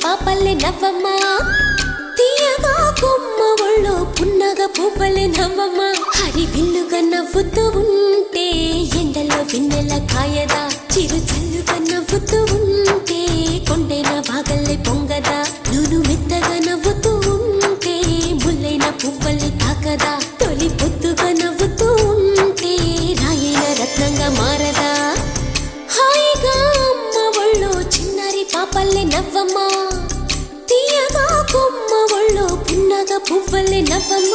పాపల్లే నవ్వమ్మ తీయగా కొమ్మ ఒళ్ళో పున్నగ పువ్వలే నవ్వమ్మ హరి విల్లుగా నవ్వుతూ ఉంటే ఎండలో వెన్నెల కాయదా చిరు చల్లుగా నవ్వుతూ ఉంటే కొండైన వాగల్లే పొంగదా నూను మెత్తగా నవ్వుతూ ఉంటే ముల్లైన పువ్వల్ని తాకదా తొలి పొద్దుగా నవ్వుతూ ఉంటే రాయైన రత్నంగా మారదా హాయిగా అమ్మ ఒళ్ళో చిన్నారి పాపల్లే నవ్వమ్మ తీయగా కొమ్మ ఒళ్ళో పున్నగ పువ్వలే నవ్వమ్మ